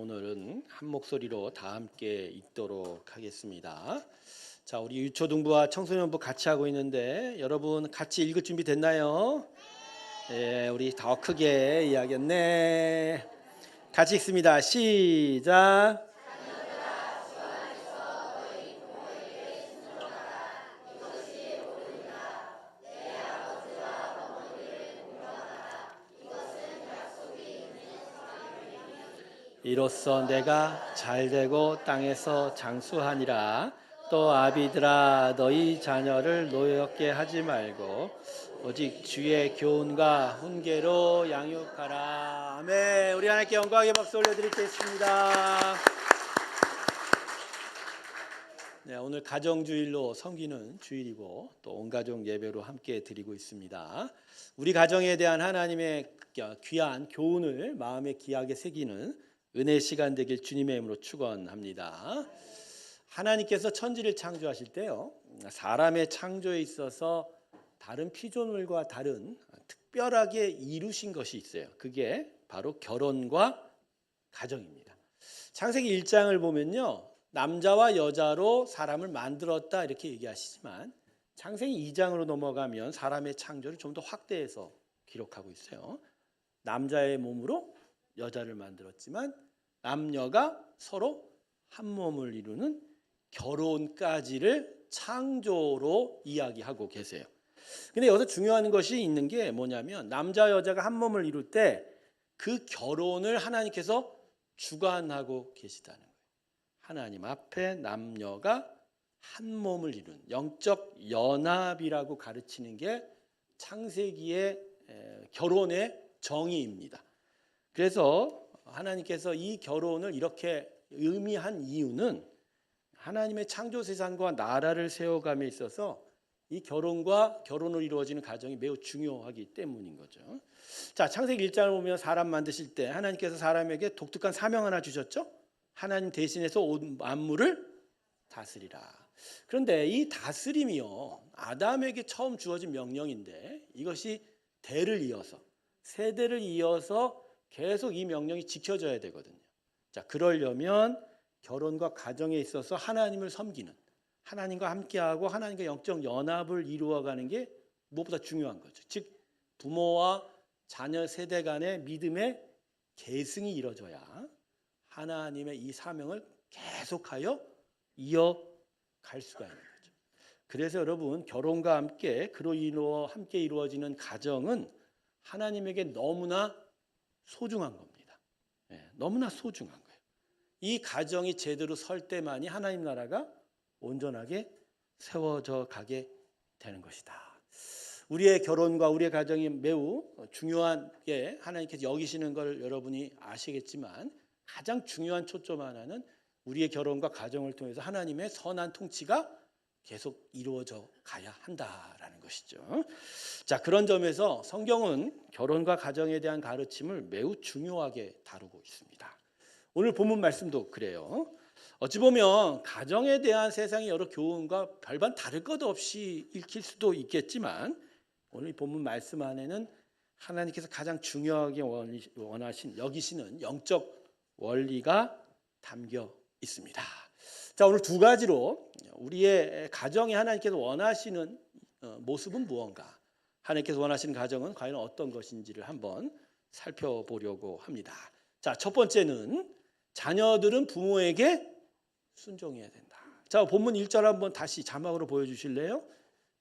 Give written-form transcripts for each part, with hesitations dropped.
오늘은 한 목소리로 다 함께 읽도록 하겠습니다. 자, 우리 유초등부와 청소년부 같이 하고 있는데 여러분 같이 읽을 준비 됐나요? 네, 우리 더 크게 이야기했네. 같이 읽습니다. 시작. 이로써 내가 잘되고 땅에서 장수하니라. 또 아비들아, 너희 자녀를 노엽게 하지 말고 오직 주의 교훈과 훈계로 양육하라. 아멘. 우리 하나님께 영광의 박수 올려드리겠습니다. 네, 오늘 가정주일로 섬기는 주일이고 또 온가족 예배로 함께 드리고 있습니다. 우리 가정에 대한 하나님의 귀한 교훈을 마음에 귀하게 새기는 은혜 시간 되길 주님의 이름으로 축원합니다. 하나님께서 천지를 창조하실 때요, 사람의 창조에 있어서 다른 피조물과 다른 특별하게 이루신 것이 있어요. 그게 바로 결혼과 가정입니다. 창세기 1장을 보면요, 남자와 여자로 사람을 만들었다 이렇게 얘기하시지만 창세기 2장으로 넘어가면 사람의 창조를 좀 더 확대해서 기록하고 있어요. 남자의 몸으로 여자를 만들었지만 남녀가 서로 한 몸을 이루는 결혼까지를 창조로 이야기하고 계세요. 근데 여기서 중요한 것이 있는 게 뭐냐면 남자 여자가 한 몸을 이룰 때 그 결혼을 하나님께서 주관하고 계시다는 거예요. 하나님 앞에 남녀가 한 몸을 이룬 영적 연합이라고 가르치는 게 창세기의 결혼의 정의입니다. 그래서 하나님께서 이 결혼을 이렇게 의미한 이유는 하나님의 창조 세상과 나라를 세워감에 있어서 이 결혼으로 이루어지는 가정이 매우 중요하기 때문인 거죠. 자, 창세기 1장을 보면 사람 만드실 때 하나님께서 사람에게 독특한 사명 하나 주셨죠. 하나님 대신해서 온 만물을 다스리라. 그런데 이 다스림이요, 아담에게 처음 주어진 명령인데 이것이 대를 이어서 세대를 이어서 계속 이 명령이 지켜져야 되거든요. 자, 그러려면 결혼과 가정에 있어서 하나님을 섬기는, 하나님과 함께하고 하나님과 영적 연합을 이루어가는 게 무엇보다 중요한 거죠. 즉 부모와 자녀 세대 간의 믿음의 계승이 이루어져야 하나님의 이 사명을 계속하여 이어갈 수가 있는 거죠. 그래서 여러분, 결혼과 함께 함께 이루어지는 가정은 하나님에게 너무나 소중한 겁니다. 너무나 소중한 거예요. 이 가정이 제대로 설 때만이 하나님 나라가 온전하게 세워져 가게 되는 것이다. 우리의 결혼과 우리의 가정이 매우 중요하게 하나님께서 여기시는 걸 여러분이 아시겠지만 가장 중요한 초점 하나는 우리의 결혼과 가정을 통해서 하나님의 선한 통치가 계속 이루어져 가야 한다라는 것이죠. 자, 그런 점에서 성경은 결혼과 가정에 대한 가르침을 매우 중요하게 다루고 있습니다. 오늘 본문 말씀도 그래요. 어찌 보면 가정에 대한 세상의 여러 교훈과 별반 다를 것 없이 읽힐 수도 있겠지만 오늘 본문 말씀 안에는 하나님께서 가장 중요하게 여기시는 영적 원리가 담겨 있습니다. 자, 오늘 두 가지로 우리의 가정에 하나님께서 원하시는 모습은 무언가, 하나님께서 원하시는 가정은 과연 어떤 것인지를 한번 살펴보려고 합니다. 자, 첫 번째는 자녀들은 부모에게 순종해야 된다. 자, 본문 1절 한번 다시 자막으로 보여주실래요?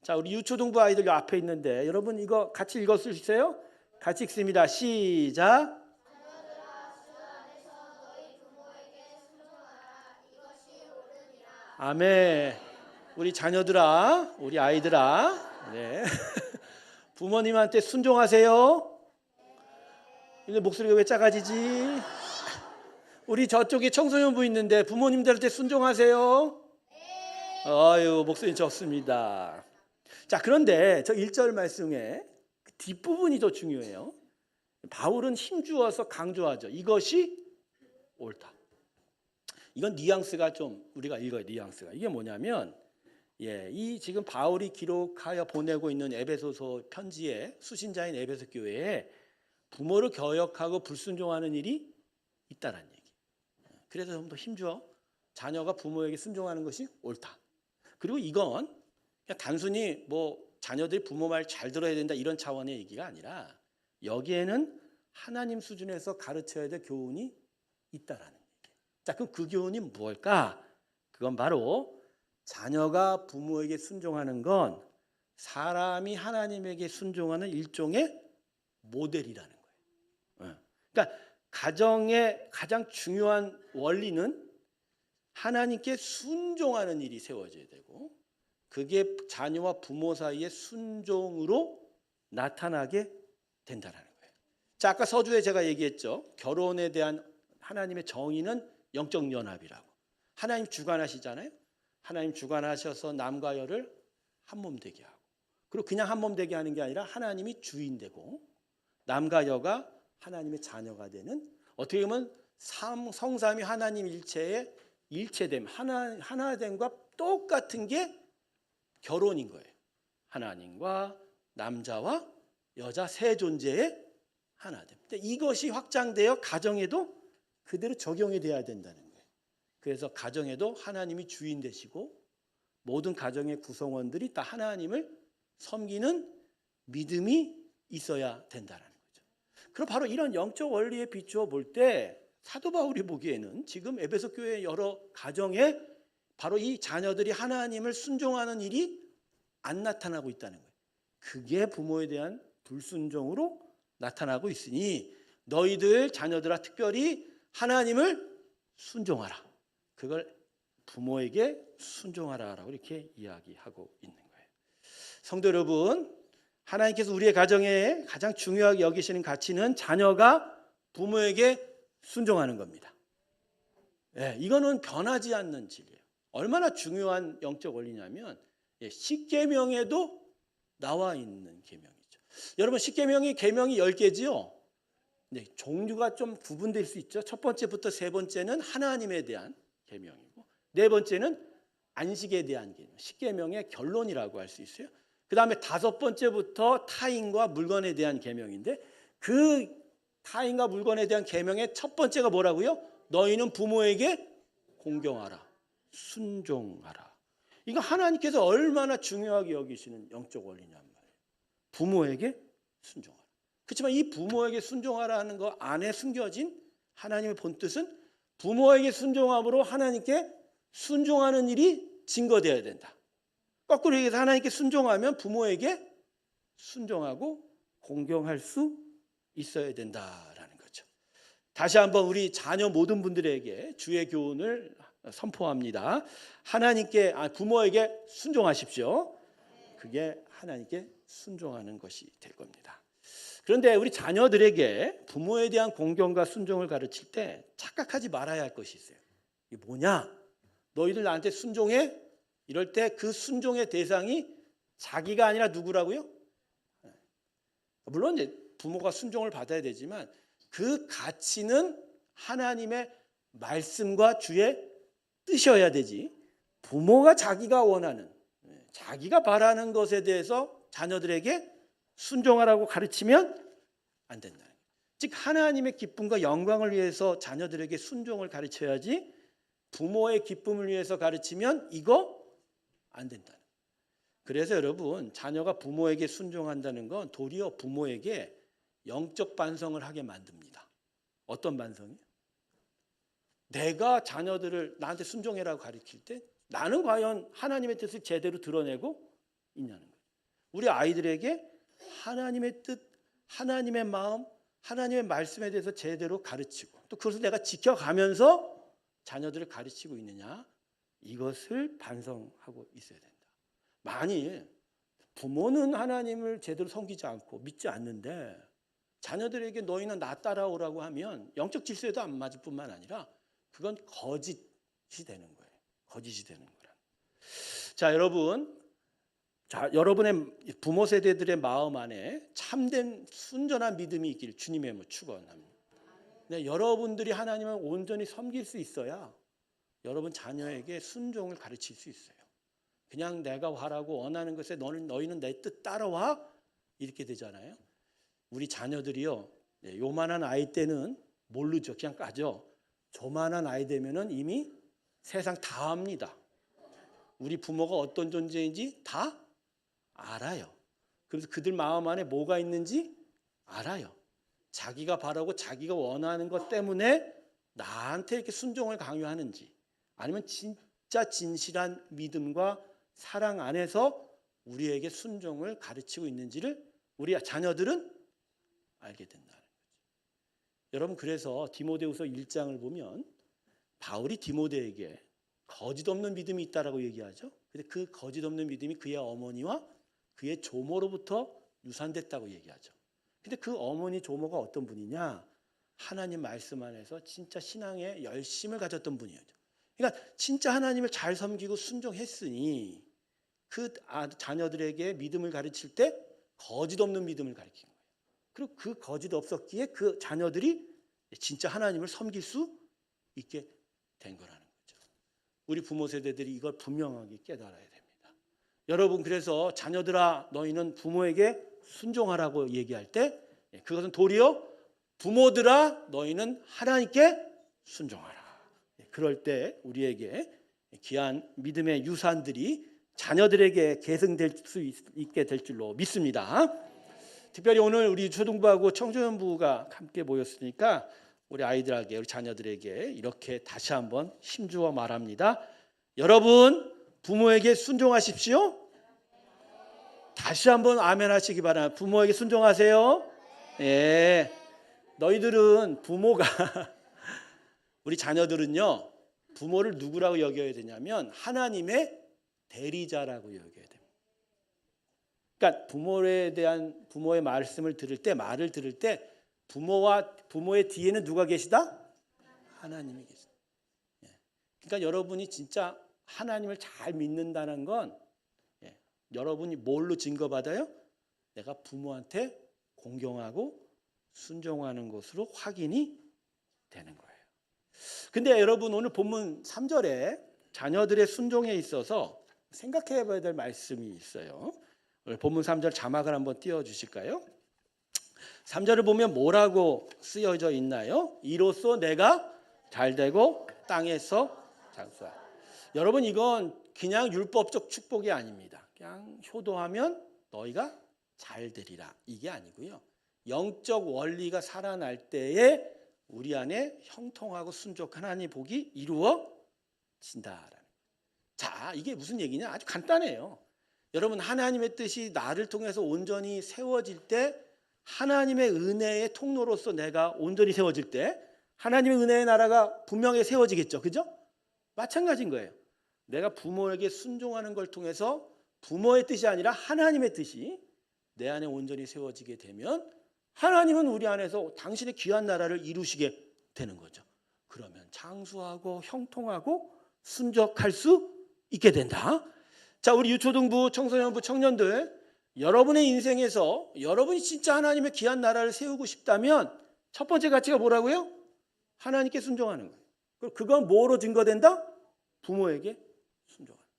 자, 우리 유초등부 아이들 앞에 있는데 여러분 이거 같이 읽어주세요. 같이 읽습니다. 시작. 아멘. 우리 자녀들아, 우리 아이들아, 네. 부모님한테 순종하세요. 근데 목소리가 왜 작아지지? 우리 저쪽에 청소년부 있는데 부모님들한테 순종하세요. 아유, 목소리 좋습니다. 자, 그런데 저 1절 말씀에 뒷부분이 더 중요해요. 바울은 힘주어서 강조하죠. 이것이 옳다. 이건 뉘앙스가 좀 우리가 읽어야 뉘앙스가. 이게 뭐냐면 이 지금 바울이 기록하여 보내고 있는 에베소서 편지의 수신자인 에베소 교회에 부모를 거역하고 불순종하는 일이 있다라는 얘기. 그래서 좀 더 힘줘. 자녀가 부모에게 순종하는 것이 옳다. 그리고 이건 그냥 단순히 뭐 자녀들이 부모 말 잘 들어야 된다 이런 차원의 얘기가 아니라 여기에는 하나님 수준에서 가르쳐야 될 교훈이 있다라는 얘기예요. 자, 그럼 그 교훈이 뭘까? 그건 바로 자녀가 부모에게 순종하는 건 사람이 하나님에게 순종하는 일종의 모델이라는 거예요. 그러니까 가정의 가장 중요한 원리는 하나님께 순종하는 일이 세워져야 되고 그게 자녀와 부모 사이의 순종으로 나타나게 된다는 거예요. 자, 아까 서두에 제가 얘기했죠. 결혼에 대한 하나님의 정의는 영적 연합이라고. 하나님 주관하시잖아요. 하나님 주관하셔서 남과 여를 한 몸 되게 하고 그리고 그냥 한 몸 되게 하는 게 아니라 하나님이 주인 되고 남과 여가 하나님의 자녀가 되는 어떻게 보면 성삼위 하나님 일체의 일체됨, 하나됨과 똑같은 게 결혼인 거예요. 하나님과 남자와 여자 세 존재의 하나됨. 근데 이것이 확장되어 가정에도 그대로 적용이 돼야 된다는 거예요. 그래서 가정에도 하나님이 주인 되시고 모든 가정의 구성원들이 다 하나님을 섬기는 믿음이 있어야 된다는 거죠. 그럼 바로 이런 영적 원리에 비추어 볼 때 사도 바울이 보기에는 지금 에베소 교회 여러 가정에 바로 이 자녀들이 하나님을 순종하는 일이 안 나타나고 있다는 거예요. 그게 부모에 대한 불순종으로 나타나고 있으니 너희들 자녀들아 특별히 하나님을 순종하라. 그걸 부모에게 순종하라라고 이렇게 이야기하고 있는 거예요. 성도 여러분, 하나님께서 우리의 가정에 가장 중요하게 여기시는 가치는 자녀가 부모에게 순종하는 겁니다. 네, 이거는 변하지 않는 진리예요. 얼마나 중요한 영적 원리냐면 십계명에도 나와 있는 계명이죠. 여러분 십계명이 계명이 10개지요. 네, 종류가 좀 구분될 수 있죠. 첫 번째부터 세 번째는 하나님에 대한 계명이고 네 번째는 안식에 대한 계명. 십계명의 결론이라고 할 수 있어요. 그다음에 다섯 번째부터 타인과 물건에 대한 계명인데 그 타인과 물건에 대한 계명의 첫 번째가 뭐라고요? 너희는 부모에게 공경하라. 순종하라. 이거 하나님께서 얼마나 중요하게 여기시는 영적 원리냔 말이에요. 부모에게 순종하라. 그렇지만 이 부모에게 순종하라는 거 안에 숨겨진 하나님의 본뜻은 부모에게 순종함으로 하나님께 순종하는 일이 증거되어야 된다. 거꾸로 얘기해서 하나님께 순종하면 부모에게 순종하고 공경할 수 있어야 된다라는 거죠. 다시 한번 우리 자녀 모든 분들에게 주의 교훈을 선포합니다. 부모에게 순종하십시오. 그게 하나님께 순종하는 것이 될 겁니다. 그런데 우리 자녀들에게 부모에 대한 공경과 순종을 가르칠 때 착각하지 말아야 할 것이 있어요. 이게 뭐냐? 너희들 나한테 순종해? 이럴 때 그 순종의 대상이 자기가 아니라 누구라고요? 물론 이제 부모가 순종을 받아야 되지만 그 가치는 하나님의 말씀과 주의 뜻이어야 되지. 부모가 자기가 원하는, 자기가 바라는 것에 대해서 자녀들에게 순종하라고 가르치면 안 된다. 즉 하나님의 기쁨과 영광을 위해서 자녀들에게 순종을 가르쳐야지 부모의 기쁨을 위해서 가르치면 이거 안 된다. 그래서 여러분 자녀가 부모에게 순종한다는 건 도리어 부모에게 영적 반성을 하게 만듭니다. 어떤 반성이요? 내가 자녀들을 나한테 순종해라고 가르칠 때 나는 과연 하나님의 뜻을 제대로 드러내고 있냐는 거예요. 우리 아이들에게 하나님의 뜻, 하나님의 마음, 하나님의 말씀에 대해서 제대로 가르치고 또 그것을 내가 지켜가면서 자녀들을 가르치고 있느냐 이것을 반성하고 있어야 된다. 만일 부모는 하나님을 제대로 섬기지 않고 믿지 않는데 자녀들에게 너희는 나 따라오라고 하면 영적 질서에도 안 맞을 뿐만 아니라 그건 거짓이 되는 거예요. 거짓이 되는 거라. 자, 여러분의 부모 세대들의 마음 안에 참된 순전한 믿음이 있기를 주님의 이름으로 축원합니다. 네, 여러분들이 하나님을 온전히 섬길 수 있어야 여러분 자녀에게 순종을 가르칠 수 있어요. 그냥 내가 하라고 원하는 것에 너희는 내 뜻 따라와 이렇게 되잖아요. 우리 자녀들이요, 요만한 아이 때는 모르죠. 그냥 까죠. 조만한 아이 되면은 이미 세상 다 압니다. 우리 부모가 어떤 존재인지 다 알아요. 그래서 그들 마음 안에 뭐가 있는지 알아요. 자기가 바라고 자기가 원하는 것 때문에 나한테 이렇게 순종을 강요하는지, 아니면 진짜 진실한 믿음과 사랑 안에서 우리에게 순종을 가르치고 있는지를 우리 자녀들은 알게 된다는 거죠. 여러분, 그래서 디모데후서 1장을 보면 바울이 디모데에게 거짓 없는 믿음이 있다라고 얘기하죠. 근데 그 거짓 없는 믿음이 그의 어머니와 그의 조모로부터 유산됐다고 얘기하죠. 근데 그 어머니 조모가 어떤 분이냐? 하나님 말씀 안에서 진짜 신앙에 열심을 가졌던 분이에요. 그러니까 진짜 하나님을 잘 섬기고 순종했으니 그 자녀들에게 믿음을 가르칠 때 거짓 없는 믿음을 가르친 거예요. 그리고 그 거짓 없었기에 그 자녀들이 진짜 하나님을 섬길 수 있게 된 거라는 거죠. 우리 부모 세대들이 이걸 분명하게 깨달아야 됩니다. 여러분, 그래서 자녀들아 너희는 부모에게 순종하라고 얘기할 때 그것은 도리어 부모들아 너희는 하나님께 순종하라. 그럴 때 우리에게 귀한 믿음의 유산들이 자녀들에게 계승될 수 있게 될 줄로 믿습니다. 특별히 오늘 우리 초등부하고 청소년부가 함께 모였으니까 우리 아이들에게, 우리 자녀들에게 이렇게 다시 한번 힘주어 말합니다. 여러분, 부모에게 순종하십시오. 다시 한번 아멘 하시기 바랍니다. 부모에게 순종하세요. 예. 너희들은 부모가 우리 자녀들은요, 부모를 누구라고 여겨야 되냐면 하나님의 대리자라고 여겨야 됩니다. 그러니까 부모에 대한 부모의 말씀을 들을 때, 말을 들을 때 부모의 뒤에는 누가 계시다? 하나님이 계시다. 그러니까 여러분이 진짜 하나님을 잘 믿는다는 건 여러분이 뭘로 증거받아요? 내가 부모한테 공경하고 순종하는 것으로 확인이 되는 거예요. 근데 여러분, 오늘 본문 3절에 자녀들의 순종에 있어서 생각해 봐야 될 말씀이 있어요. 오늘 본문 3절 자막을 한번 띄워주실까요? 3절을 보면 뭐라고 쓰여져 있나요? 이로써 내가 잘되고 땅에서 장수하라. 여러분, 이건 그냥 율법적 축복이 아닙니다. 그냥 효도하면 너희가 잘 되리라, 이게 아니고요. 영적 원리가 살아날 때에 우리 안에 형통하고 순종한 하나님의 복이 이루어진다라는 거예요. 자, 이게 무슨 얘기냐? 아주 간단해요. 여러분, 하나님의 뜻이 나를 통해서 온전히 세워질 때, 하나님의 은혜의 통로로서 내가 온전히 세워질 때 하나님의 은혜의 나라가 분명히 세워지겠죠. 그죠? 마찬가지인 거예요. 내가 부모에게 순종하는 걸 통해서 부모의 뜻이 아니라 하나님의 뜻이 내 안에 온전히 세워지게 되면 하나님은 우리 안에서 당신의 귀한 나라를 이루시게 되는 거죠. 그러면 장수하고 형통하고 순종할 수 있게 된다. 자, 우리 유초등부, 청소년부, 청년들, 여러분의 인생에서 여러분이 진짜 하나님의 귀한 나라를 세우고 싶다면 첫 번째 가치가 뭐라고요? 하나님께 순종하는 거예요. 그건 뭐로 증거된다? 부모에게 순종하는 거예요.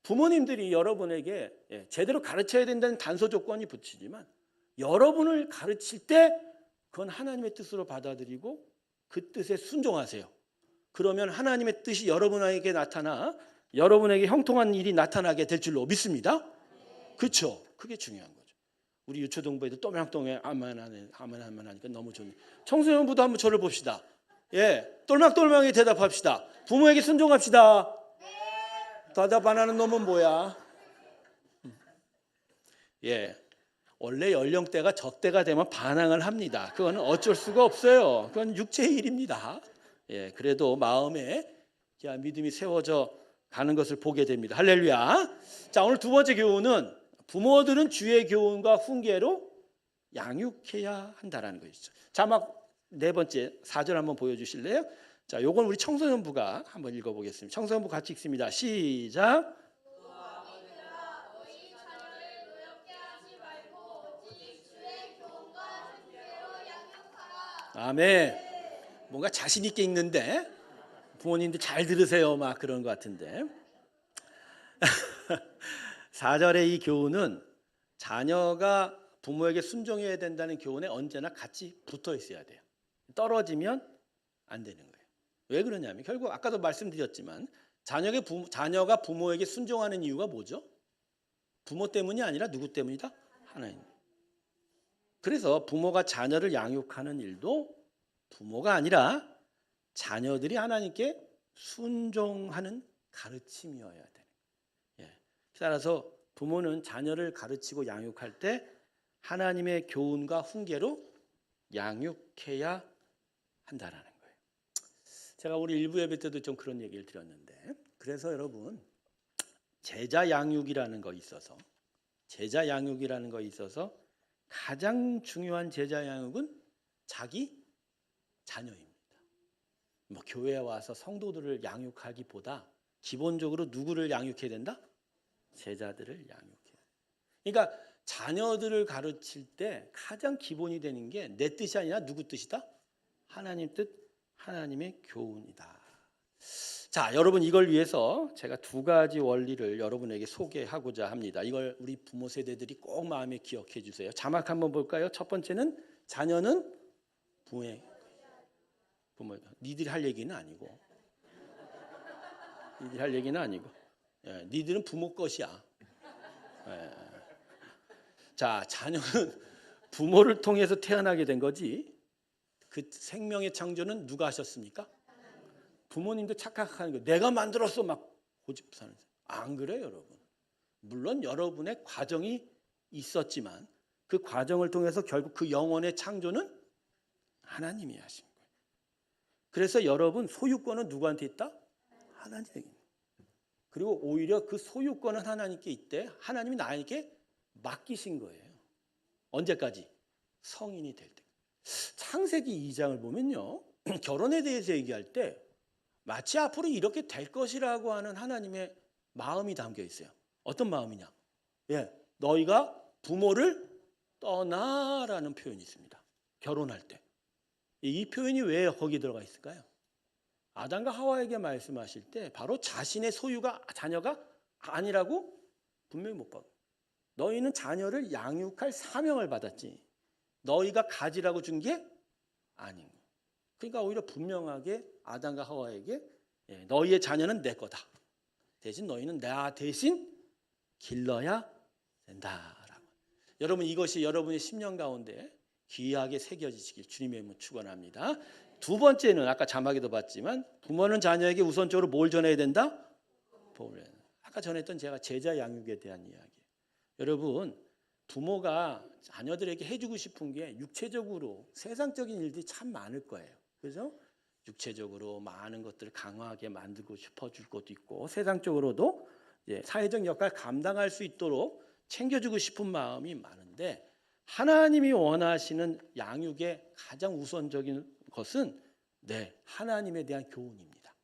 부모님들이 여러분에게 제대로 가르쳐야 된다는 단서 조건이 붙이지만 여러분을 가르칠 때 그건 하나님의 뜻으로 받아들이고 그 뜻에 순종하세요. 그러면 하나님의 뜻이 여러분에게 나타나 여러분에게 형통한 일이 나타나게 될 줄로 믿습니다. 그렇죠? 그게 중요한 거죠. 우리 유초등부에도 또명똥에 아멘 하니까 너무 좋네. 청소년부도 한번 저를 봅시다. 예, 똘망똘망하게 대답합시다. 부모에게 순종합시다. 대답 안 하는 놈은 뭐야? 예, 원래 연령대가 저때가 되면 반항을 합니다. 그건 어쩔 수가 없어요. 그건 육체의 일입니다. 예, 그래도 마음에 믿음이 세워져 가는 것을 보게 됩니다. 할렐루야. 자, 오늘 두 번째 교훈은 부모들은 주의 교훈과 훈계로 양육해야 한다라는 것이죠. 자막 네 번째 4절 한번 보여주실래요? 자, 요건 우리 청소년부가 한번 읽어보겠습니다. 청소년부 같이 읽습니다. 시작. 아멘. 뭔가 자신 있게 읽는데 부모님들 잘 들으세요, 막 그런 것 같은데. 4절의 이 교훈은 자녀가 부모에게 순종해야 된다는 교훈에 언제나 같이 붙어 있어야 돼요. 떨어지면 안 되는 거예요. 왜 그러냐면 결국 아까도 말씀드렸지만 자녀가 부모에게 순종하는 이유가 뭐죠? 부모 때문이 아니라 누구 때문이다? 하나님. 그래서 부모가 자녀를 양육하는 일도 부모가 아니라 자녀들이 하나님께 순종하는 가르침이어야 되는 거예요. 따라서 부모는 자녀를 가르치고 양육할 때 하나님의 교훈과 훈계로 양육해야 한다라는 거예요. 제가 우리 일부 예배 때도 좀 그런 얘기를 드렸는데, 그래서 여러분 제자 양육이라는 거 있어서 가장 중요한 제자 양육은 자기 자녀입니다. 뭐 교회에 와서 성도들을 양육하기보다 기본적으로 누구를 양육해야 된다? 제자들을 양육해야. 그러니까 자녀들을 가르칠 때 가장 기본이 되는 게 내 뜻이 아니라 누구 뜻이다? 하나님 뜻, 하나님의 교훈이다. 자, 여러분 이걸 위해서 제가 두 가지 원리를 여러분에게 소개하고자 합니다. 이걸 우리 부모 세대들이 꼭 마음에 기억해 주세요. 자막 한번 볼까요? 첫 번째는 자녀는 니들이 할 얘기는 아니고 니들은 부모 것이야. 자, 자녀는 부모를 통해서 태어나게 된 거지 그 생명의 창조는 누가 하셨습니까? 부모님도 착각하는 거예요. 내가 만들었어 막 고집사는. 안 그래요, 여러분. 물론 여러분의 과정이 있었지만 그 과정을 통해서 결국 그 영혼의 창조는 하나님이 하신 거예요. 그래서 여러분 소유권은 누구한테 있다? 하나님에게. 그리고 오히려 그 소유권은 하나님께 있대. 하나님이 나에게 맡기신 거예요. 언제까지? 성인이 될 때. 창세기 2장을 보면요. 결혼에 대해서 얘기할 때 마치 앞으로 이렇게 될 것이라고 하는 하나님의 마음이 담겨 있어요. 어떤 마음이냐? 너희가 부모를 떠나라는 표현이 있습니다. 결혼할 때. 이 표현이 왜 거기 들어가 있을까요? 아담과 하와에게 말씀하실 때 바로 자신의 소유가 자녀가 아니라고 분명히 못 받고, 너희는 자녀를 양육할 사명을 받았지 너희가 가지라고 준 게 아닌 거예요. 그러니까 오히려 분명하게 아담과 하와에게 너희의 자녀는 내 거다. 대신 너희는 나 대신 길러야 된다라고. 여러분 이것이 여러분의 심령 가운데 귀하게 새겨지시길 주님의 이름으로 축원합니다. 두 번째는 아까 자막에도 봤지만 부모는 자녀에게 우선적으로 뭘 전해야 된다? 아까 전했던 제가 제자 양육에 대한 이야기. 여러분 부모가 자녀들에게 해주고 싶은 게 육체적으로 세상적인 일들이 참 많을 거예요. 그죠? 육체적으로 많은 것들을 강하게 만들고 싶어줄 것도 있고 세상적으로도 사회적 역할을 감당할 수 있도록 챙겨주고 싶은 마음이 많은데 하나님이 원하시는 양육의 가장 우선적인 것은 하나님에 대한 교훈입니다.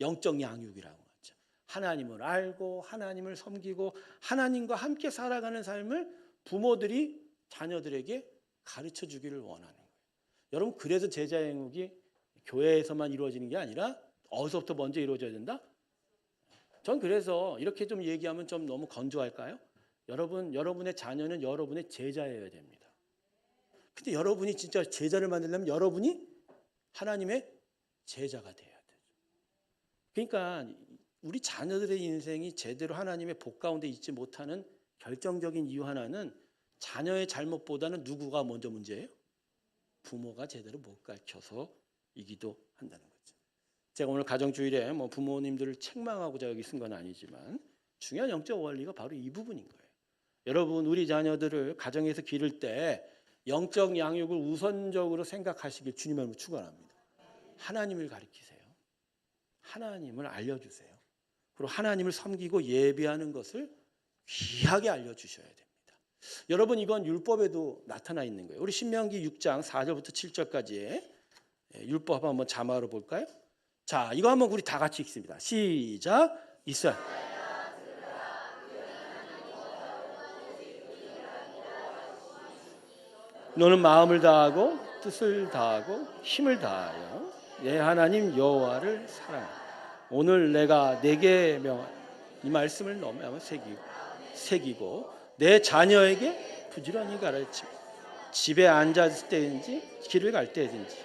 영적 양육이라고 하죠. 하나님을 알고 하나님을 섬기고 하나님과 함께 살아가는 삶을 부모들이 자녀들에게 가르쳐 주기를 원하는 거예요. 여러분 그래서 제자 양육이 교회에서만 이루어지는 게 아니라 어디서부터 먼저 이루어져야 된다? 전 그래서 이렇게 좀 얘기하면 좀 너무 건조할까요? 여러분의 자녀는 여러분의 제자여야 됩니다. 근데 여러분이 진짜 제자를 만들려면 여러분이 하나님의 제자가 돼야 돼요. 그러니까 우리 자녀들의 인생이 제대로 하나님의 복 가운데 있지 못하는 결정적인 이유 하나는 자녀의 잘못보다는 누구가 먼저 문제예요? 부모가 제대로 못 가르쳐서이기도 한다는 거죠. 제가 오늘 가정주일에 부모님들을 책망하고자 여기 쓴 건 아니지만 중요한 영적 원리가 바로 이 부분인 거예요. 여러분 우리 자녀들을 가정에서 기를 때 영적 양육을 우선적으로 생각하시길 주님의 이름으로 축원합니다. 하나님을 가르치세요. 하나님을 알려주세요. 그리고 하나님을 섬기고 예배하는 것을 귀하게 알려주셔야 됩니다. 여러분 이건 율법에도 나타나 있는 거예요. 우리 신명기 6장 4절부터 7절까지의 율법 한번 자막으로 볼까요? 자, 이거 한번 우리 다 같이 읽습니다. 시작. 이스라엘 너는 마음을 다하고 뜻을 다하고 힘을 다하여 내 하나님 여호와를 사랑하라. 오늘 내가 내게 명한 이 말씀을 너무 새기고 내 자녀에게 부지런히 가르치고 집에 앉았을 때든지 길을 갈 때든지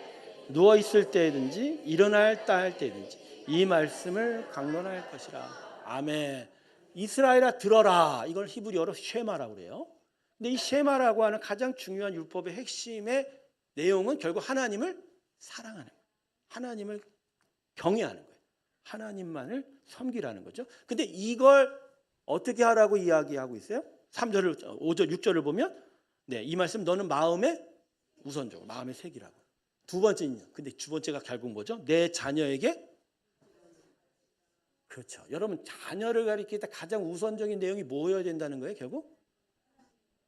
누워 있을 때든지 일어날 딸 때든지 이 말씀을 강론할 것이라. 아멘. 이스라엘아 들어라. 이걸 히브리어로 쉐마라고 그래요. 근데 이 쉐마라고 하는 가장 중요한 율법의 핵심의 내용은 결국 하나님을 사랑하는 거예요. 하나님을 경외하는 거예요. 하나님만을 섬기라는 거죠. 근데 이걸 어떻게 하라고 이야기하고 있어요? 3절을 5절 6절을 보면 이 말씀 너는 마음에 우선적으로 마음에 새기라고. 두 번째는요. 근데 두 번째가 결국 뭐죠? 내 자녀에게. 그렇죠. 여러분 자녀를 가리킬 때 가장 우선적인 내용이 뭐여야 된다는 거예요? 결국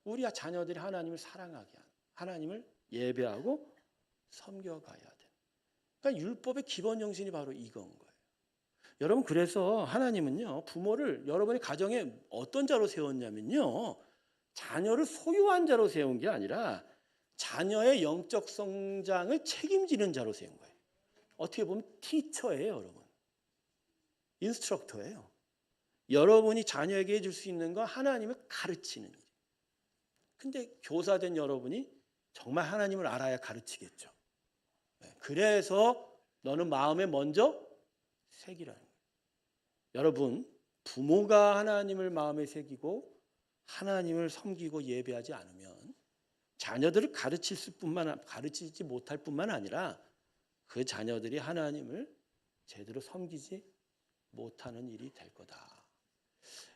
우리 자녀들이 하나님을 사랑하게 하는, 하나님을 예배하고 섬겨가야 돼. 그러니까 율법의 기본 정신이 바로 이건 거예요. 여러분 그래서 하나님은요 부모를 여러분의 가정에 어떤 자로 세웠냐면요 자녀를 소유한 자로 세운 게 아니라 자녀의 영적 성장을 책임지는 자로 세운 거예요. 어떻게 보면 티처예요, 여러분. 인스트럭터예요. 여러분이 자녀에게 해줄 수 있는 건 하나님을 가르치는 일. 근데 교사된 여러분이 정말 하나님을 알아야 가르치겠죠. 그래서 너는 마음에 먼저 새기라는 거예요. 여러분 부모가 하나님을 마음에 새기고 하나님을 섬기고 예배하지 않으면 자녀들을 가르치지 못할 뿐만 아니라 그 자녀들이 하나님을 제대로 섬기지 못하는 일이 될 거다.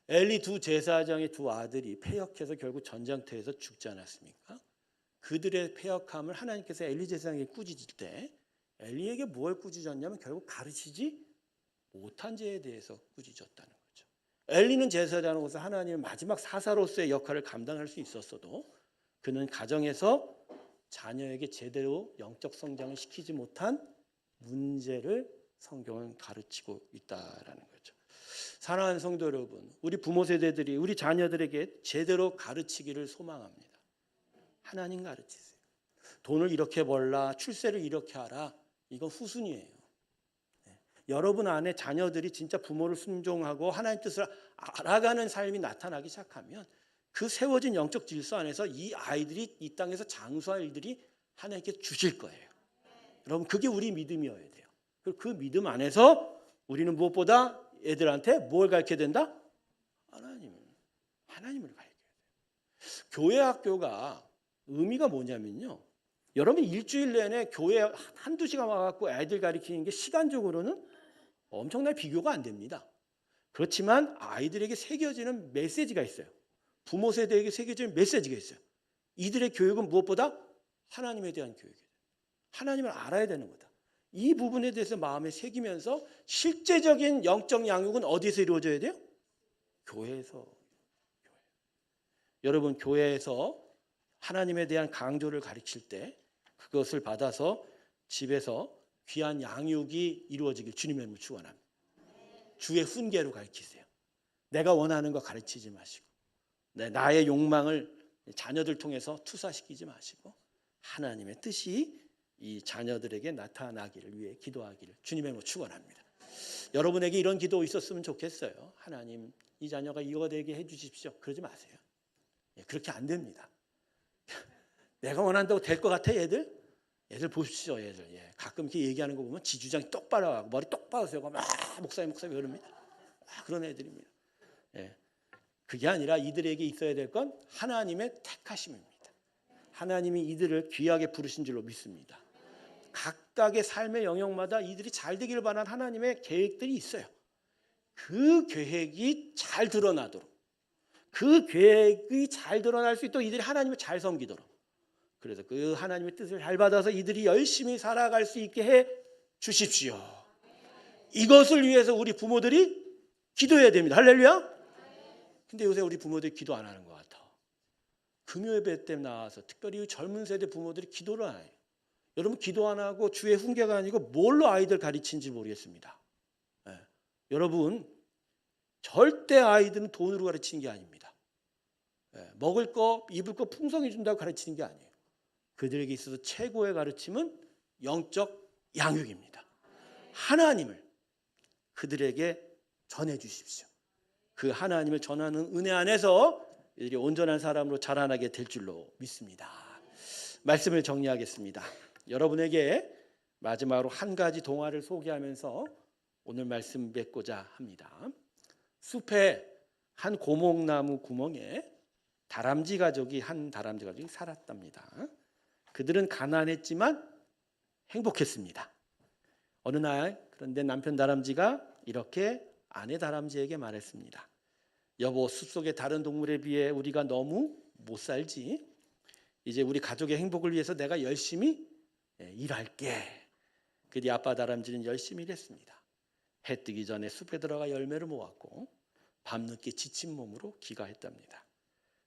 엘리 두 제사장의 두 아들이 패역해서 결국 전장터에서 죽지 않았습니까? 그들의 패역함을 하나님께서 엘리 제사장에게 꾸짖을 때 엘리에게 뭘 꾸짖었냐면 결국 가르치지 못한 죄에 대해서 꾸짖었다는 거죠. 엘리는 제사장으로서 하나님의 마지막 사사로서의 역할을 감당할 수 있었어도 그는 가정에서 자녀에게 제대로 영적 성장을 시키지 못한 문제를 성경은 가르치고 있다라는 거죠. 사랑하는 성도 여러분, 우리 부모 세대들이 우리 자녀들에게 제대로 가르치기를 소망합니다. 하나님 가르치세요. 돈을 이렇게 벌라, 출세를 이렇게 하라. 이건 후순위예요. 여러분 안에 자녀들이 진짜 부모를 순종하고 하나님 뜻을 알아가는 삶이 나타나기 시작하면 그 세워진 영적 질서 안에서 이 아이들이 이 땅에서 장수할 일들이 하나님께 주실 거예요. 여러분 그게 우리 믿음이어야 돼요. 그 믿음 안에서 우리는 무엇보다 애들한테 뭘 가르쳐야 된다? 하나님을 가르쳐야 돼요. 교회 학교가 의미가 뭐냐면요. 여러분 일주일 내내 교회 한두 시간 와갖고 애들 가르치는 게 시간적으로는 엄청나게 비교가 안 됩니다. 그렇지만 아이들에게 새겨지는 메시지가 있어요. 부모 세대에게 새겨지는 메시지가 있어요. 이들의 교육은 무엇보다 하나님에 대한 교육이에요. 하나님을 알아야 되는 거다. 이 부분에 대해서 마음에 새기면서 실제적인 영적 양육은 어디서 이루어져야 돼요? 교회에서. 여러분 교회에서 하나님에 대한 강조를 가르칠 때 그것을 받아서 집에서 귀한 양육이 이루어지길 주님의 이름으로 축원합니다. 주의 훈계로 가르치세요. 내가 원하는 거 가르치지 마시고 나의 욕망을 자녀들 통해서 투사시키지 마시고 하나님의 뜻이 이 자녀들에게 나타나기를 위해 기도하기를 주님의 이름으로 축원합니다. 여러분에게 이런 기도 있었으면 좋겠어요. 하나님 이 자녀가 이거 되게 해주십시오. 그러지 마세요. 그렇게 안 됩니다. 내가 원한다고 될 것 같아 얘들 보십시오. 얘들 가끔 이렇게 얘기하는 거 보면 지 주장이 똑바로 하고 머리 똑바로 세우고 막 목사님 그럽니다. 그런 애들입니다. 그게 아니라 이들에게 있어야 될 건 하나님의 택하심입니다. 하나님이 이들을 귀하게 부르신 줄로 믿습니다. 각각의 삶의 영역마다 이들이 잘 되기를 바라는 하나님의 계획들이 있어요. 그 계획이 잘 드러나도록 그 계획이 잘 드러날 수 있도록 이들이 하나님을 잘 섬기도록 그래서 그 하나님의 뜻을 잘 받아서 이들이 열심히 살아갈 수 있게 해 주십시오. 이것을 위해서 우리 부모들이 기도해야 됩니다. 할렐루야. 근데 요새 우리 부모들이 기도 안 하는 것 같아. 금요예배 때 나와서 특별히 젊은 세대 부모들이 기도를 안 해요. 여러분 기도 안 하고 주의 훈계가 아니고 뭘로 아이들 가르치는지 모르겠습니다. 여러분 절대 아이들은 돈으로 가르치는 게 아닙니다. 먹을 거 입을 거 풍성히 준다고 가르치는 게 아니에요. 그들에게 있어서 최고의 가르침은 영적 양육입니다. 하나님을 그들에게 전해 주십시오. 그 하나님을 전하는 은혜 안에서 이들이 온전한 사람으로 자라나게 될 줄로 믿습니다. 말씀을 정리하겠습니다. 여러분에게 마지막으로 한 가지 동화를 소개하면서 오늘 말씀 맺고자 합니다. 숲에 한 고목나무 구멍에 다람쥐 가족이 살았답니다. 그들은 가난했지만 행복했습니다. 어느 날 그런데 남편 다람쥐가 이렇게 아내 다람쥐에게 말했습니다. 여보, 숲속의 다른 동물에 비해 우리가 너무 못 살지. 이제 우리 가족의 행복을 위해서 내가 열심히 일할게. 그뒤 아빠 다람쥐는 열심히 일했습니다. 해 뜨기 전에 숲에 들어가 열매를 모았고 밤늦게 지친 몸으로 귀가했답니다.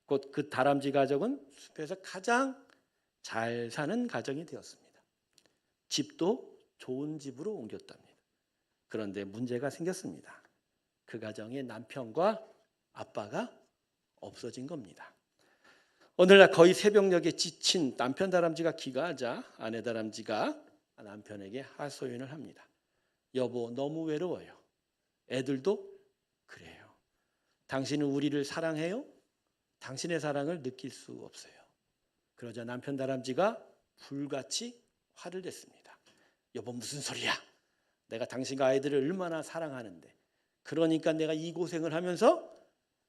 곧 그 다람쥐 가족은 숲에서 가장 잘 사는 가정이 되었습니다. 집도 좋은 집으로 옮겼답니다. 그런데 문제가 생겼습니다. 그 가정에 남편과 아빠가 없어진 겁니다. 오늘날 거의 새벽녘에 지친 남편 다람쥐가 귀가하자 아내 다람쥐가 남편에게 하소연을 합니다. 여보, 너무 외로워요. 애들도 그래요. 당신은 우리를 사랑해요? 당신의 사랑을 느낄 수 없어요. 그러자 남편 다람쥐가 불같이 화를 냈습니다. 여보, 무슨 소리야? 내가 당신과 아이들을 얼마나 사랑하는데, 그러니까 내가 이 고생을 하면서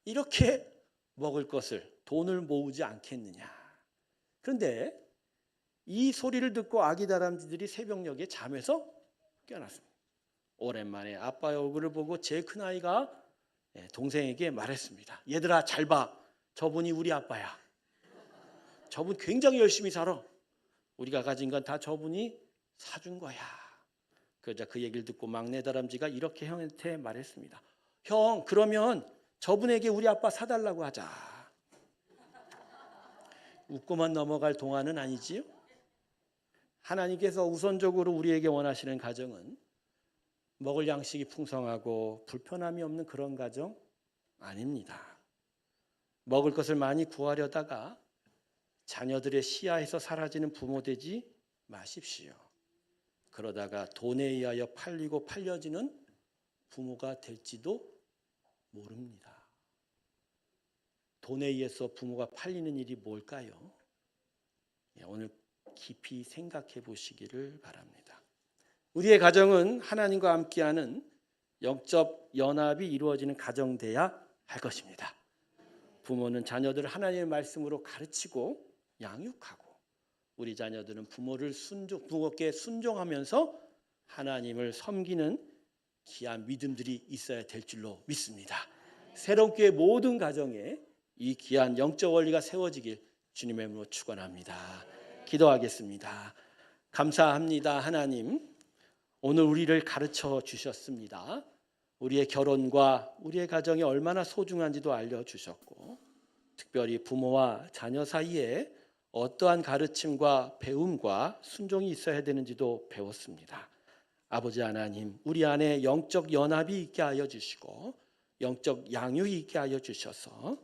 이렇게 먹을 것을, 돈을 모으지 않겠느냐. 그런데 이 소리를 듣고 아기 다람쥐들이 새벽녘에 잠에서 깨어났습니다. 오랜만에 아빠의 얼굴을 보고 제일 큰 아이가 동생에게 말했습니다. 얘들아, 잘 봐. 저분이 우리 아빠야. 저분 굉장히 열심히 살아. 우리가 가진 건 다 저분이 사준 거야. 그러자 그 얘기를 듣고 막내 다람쥐가 이렇게 형한테 말했습니다. 형, 그러면 저분에게 우리 아빠 사달라고 하자. 웃고만 넘어갈 동화는 아니지요? 하나님께서 우선적으로 우리에게 원하시는 가정은 먹을 양식이 풍성하고 불편함이 없는 그런 가정 아닙니다. 먹을 것을 많이 구하려다가 자녀들의 시야에서 사라지는 부모 되지 마십시오. 그러다가 돈에 의하여 팔리고 팔려지는 부모가 될지도 모릅니다. 돈에 의해서 부모가 팔리는 일이 뭘까요? 오늘 깊이 생각해 보시기를 바랍니다. 우리의 가정은 하나님과 함께하는 영적 연합이 이루어지는 가정 돼야 할 것입니다. 부모는 자녀들을 하나님의 말씀으로 가르치고 양육하고, 우리 자녀들은 부모께 순종하면서 하나님을 섬기는 귀한 믿음들이 있어야 될 줄로 믿습니다. 새롭게 모든 가정에 이 귀한 영적 원리가 세워지길 주님의 이름으로 축원합니다. 기도하겠습니다. 감사합니다. 하나님, 오늘 우리를 가르쳐 주셨습니다. 우리의 결혼과 우리의 가정이 얼마나 소중한지도 알려주셨고, 특별히 부모와 자녀 사이에 어떠한 가르침과 배움과 순종이 있어야 되는지도 배웠습니다. 아버지 하나님, 우리 안에 영적 연합이 있게 하여 주시고 영적 양육이 있게 하여 주셔서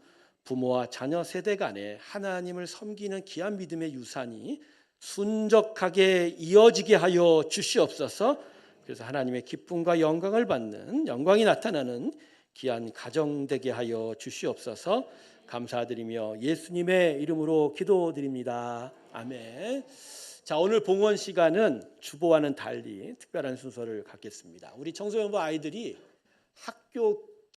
부모와 자녀 세대 간에 하나님을 섬기는 귀한 믿음의 유산이 순적하게 이어지게 하여 주시옵소서. 그래서 하나님의 기쁨과 영광을 받는, 영광이 나타나는 귀한 가정 되게 하여 주시옵소서. 감사드리며 예수님의 이름으로 기도드립니다. 아멘. 자, 오늘 봉헌 시간은 주보와는 달리 특별한 순서를 갖겠습니다. 우리 청소년부 아이들이 학교